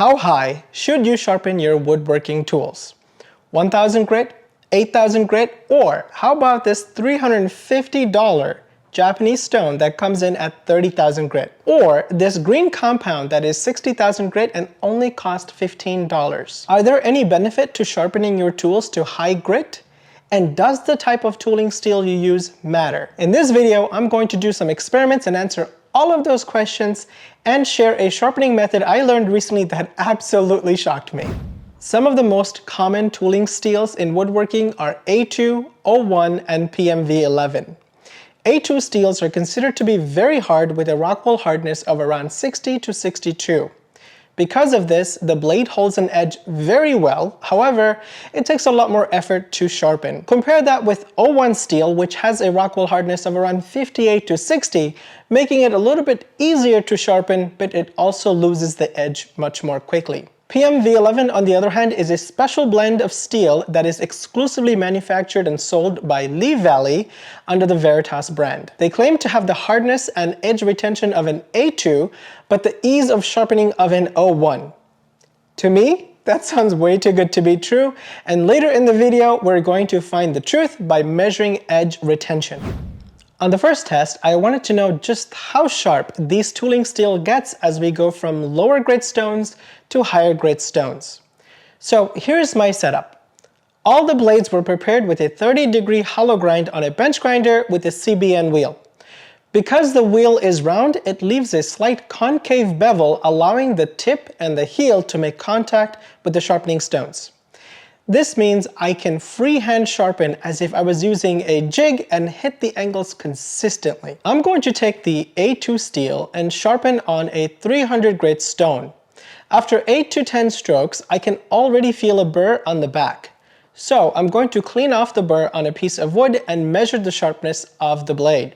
How high should you sharpen your woodworking tools? 1000 grit, 8000 grit, or how about this $350 Japanese stone that comes in at 30,000 grit? Or this green compound that is 60,000 grit and only cost $15? Are there any benefit to sharpening your tools to high grit? And does the type of tooling steel you use matter? In this video, I'm going to do some experiments and answer all of those questions and share a sharpening method I learned recently that absolutely shocked me. Some of the most common tooling steels in woodworking are A2, O1, and PMV11. A2 steels are considered to be very hard with a rock wool hardness of around 60 to 62. Because of this, the blade holds an edge very well, however, it takes a lot more effort to sharpen. Compare that with O1 steel, which has a rock wool hardness of around 58 to 60, making it a little bit easier to sharpen, but it also loses the edge much more quickly. PMV11, on the other hand, is a special blend of steel that is exclusively manufactured and sold by Lee Valley under the Veritas brand. They claim to have the hardness and edge retention of an A2, but the ease of sharpening of an O1. To me, that sounds way too good to be true, and later in the video, we're going to find the truth by measuring edge retention. On the first test, I wanted to know just how sharp these tooling steel gets as we go from lower grit stones to higher grit stones. So here's my setup. All the blades were prepared with a 30-degree hollow grind on a bench grinder with a CBN wheel. Because the wheel is round, it leaves a slight concave bevel, allowing the tip and the heel to make contact with the sharpening stones. This means I can freehand sharpen as if I was using a jig and hit the angles consistently. I'm going to take the A2 steel and sharpen on a 300 grit stone. After 8 to 10 strokes, I can already feel a burr on the back. So I'm going to clean off the burr on a piece of wood and measure the sharpness of the blade.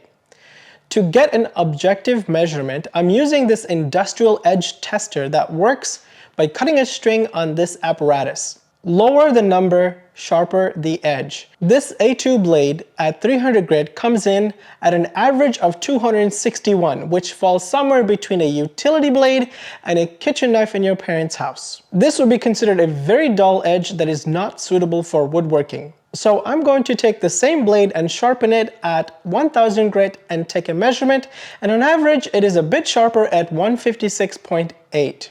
To get an objective measurement, I'm using this industrial edge tester that works by cutting a string on this apparatus. Lower the number, sharper the edge. This A2 blade at 300 grit comes in at an average of 261, which falls somewhere between a utility blade and a kitchen knife in your parents' house. This would be considered a very dull edge that is not suitable for woodworking. So I'm going to take the same blade and sharpen it at 1000 grit and take a measurement, and on average it is a bit sharper at 156.8.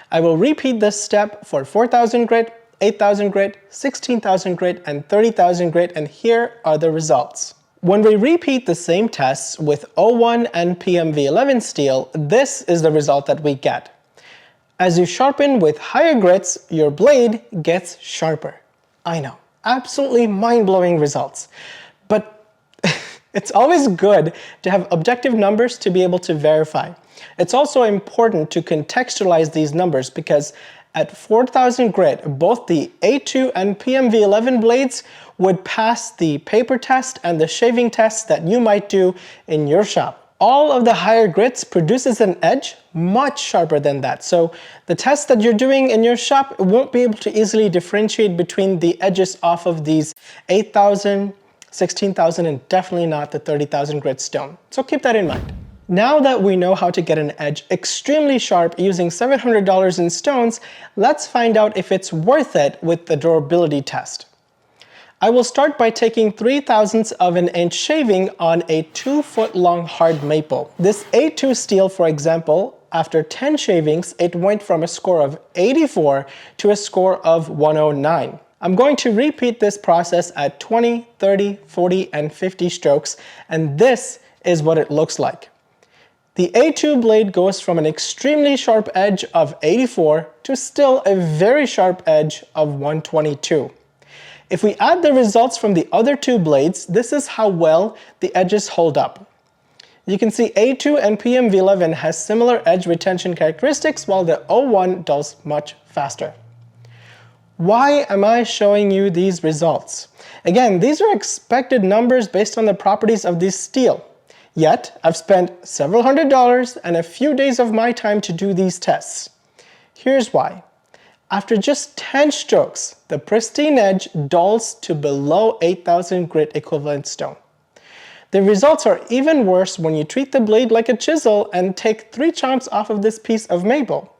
I will repeat this step for 4000 grit, 8000 grit, 16,000 grit, and 30,000 grit, and here are the results. When we repeat the same tests with O1 and PMV11 steel, this is the result that we get. As you sharpen with higher grits, your blade gets sharper. I know, absolutely mind-blowing results. But it's always good to have objective numbers to be able to verify. It's also important to contextualize these numbers because at 4000 grit, both the A2 and PMV11 blades would pass the paper test and the shaving test that you might do in your shop. All of the higher grits produces an edge much sharper than that. So the test that you're doing in your shop won't be able to easily differentiate between the edges off of these 8000, 16,000, and definitely not the 30,000 grit stone. So keep that in mind. Now that we know how to get an edge extremely sharp using $700 in stones, let's find out if it's worth it with the durability test. I will start by taking 3/1000 of an inch shaving on a 2-foot long hard maple. This A2 steel, for example, after 10 shavings, it went from a score of 84 to a score of 109. I'm going to repeat this process at 20, 30, 40, and 50 strokes, and this is what it looks like. The A2 blade goes from an extremely sharp edge of 84 to still a very sharp edge of 122. If we add the results from the other two blades, this is how well the edges hold up. You can see A2 and PMV11 has similar edge retention characteristics while the O1 does much faster. Why am I showing you these results? Again, these are expected numbers based on the properties of this steel. Yet, I've spent several $100s and a few days of my time to do these tests. Here's why. After just 10 strokes, the pristine edge dulls to below 8000 grit equivalent stone. The results are even worse when you treat the blade like a chisel and take 3 chomps off of this piece of maple.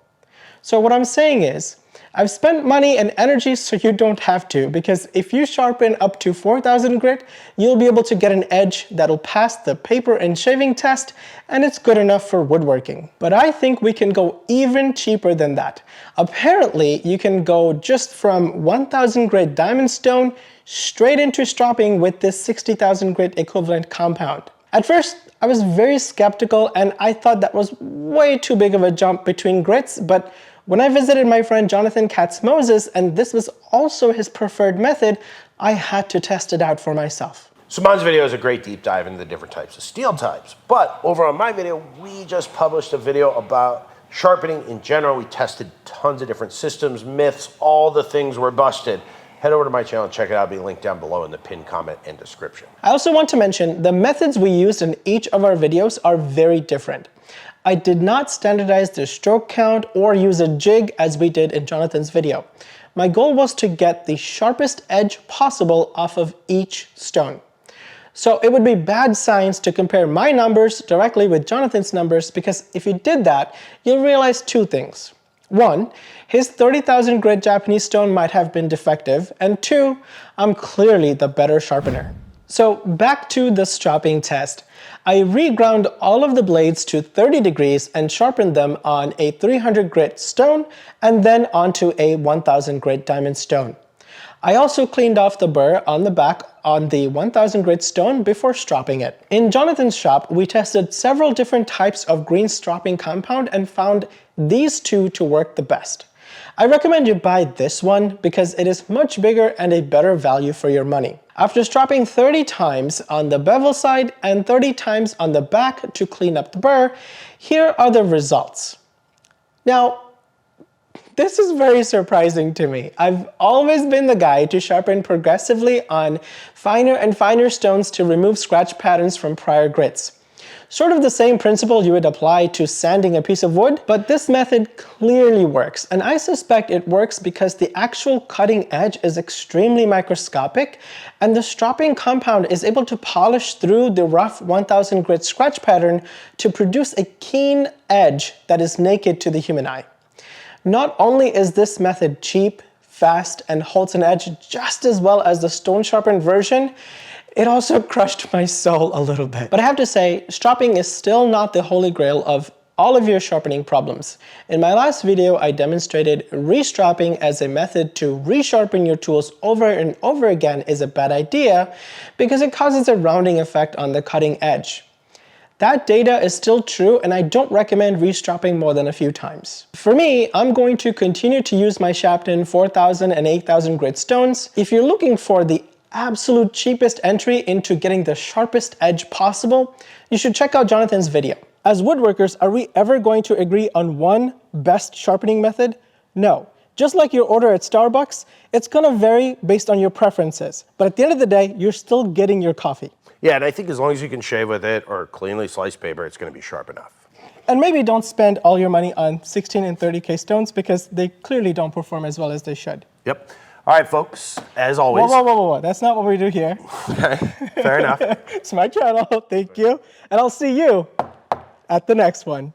So what I'm saying is, I've spent money and energy so you don't have to, because if you sharpen up to 4000 grit, you'll be able to get an edge that'll pass the paper and shaving test, and it's good enough for woodworking. But I think we can go even cheaper than that. Apparently, you can go just from 1000 grit diamond stone straight into stropping with this 60,000 grit equivalent compound. At first, I was very skeptical and I thought that was way too big of a jump between grits, but when I visited my friend Jonathan Katz-Moses and this was also his preferred method, I had to test it out for myself. Suman's video is a great deep dive into the different types of steel types, but over on my video, we just published a video about sharpening in general. We tested tons of different systems, myths, all the things were busted. Head over to my channel and check it out. It'll be linked down below in the pinned comment and description. I also want to mention the methods we used in each of our videos are very different. I did not standardize the stroke count or use a jig as we did in Jonathan's video. My goal was to get the sharpest edge possible off of each stone. So it would be bad science to compare my numbers directly with Jonathan's numbers, because if you did that, you'll realize two things. One, his 30,000 grit Japanese stone might have been defective, and two, I'm clearly the better sharpener. So back to the stropping test. I reground all of the blades to 30 degrees and sharpened them on a 300 grit stone and then onto a 1000 grit diamond stone. I also cleaned off the burr on the back on the 1000 grit stone before stropping it. In Jonathan's shop, we tested several different types of green stropping compound and found these two to work the best. I recommend you buy this one because it is much bigger and a better value for your money. After stropping 30 times on the bevel side and 30 times on the back to clean up the burr, here are the results. Now, this is very surprising to me. I've always been the guy to sharpen progressively on finer and finer stones to remove scratch patterns from prior grits. Sort of the same principle you would apply to sanding a piece of wood, but this method clearly works, and I suspect it works because the actual cutting edge is extremely microscopic and the stropping compound is able to polish through the rough 1000 grit scratch pattern to produce a keen edge that is naked to the human eye. Not only is this method cheap, fast, and holds an edge just as well as the stone sharpened version, it also crushed my soul a little bit. But I have to say, stropping is still not the holy grail of all of your sharpening problems. In my last video, I demonstrated restropping as a method to resharpen your tools over and over again is a bad idea because it causes a rounding effect on the cutting edge. That data is still true, and I don't recommend restropping more than a few times. For me, I'm going to continue to use my Shapton 4000 and 8000 grit stones. If you're looking for the absolute cheapest entry into getting the sharpest edge possible, you should check out Jonathan's video. As woodworkers, are we ever going to agree on one best sharpening method? No. Just like your order at Starbucks, it's gonna vary based on your preferences. But at the end of the day, you're still getting your coffee. Yeah, and I think as long as you can shave with it or cleanly slice paper, it's gonna be sharp enough. And maybe don't spend all your money on 16 and 30K stones because they clearly don't perform as well as they should. Yep. All right, folks, as always. Whoa. That's not what we do here. Okay, fair enough. It's my channel, thank you. And I'll see you at the next one.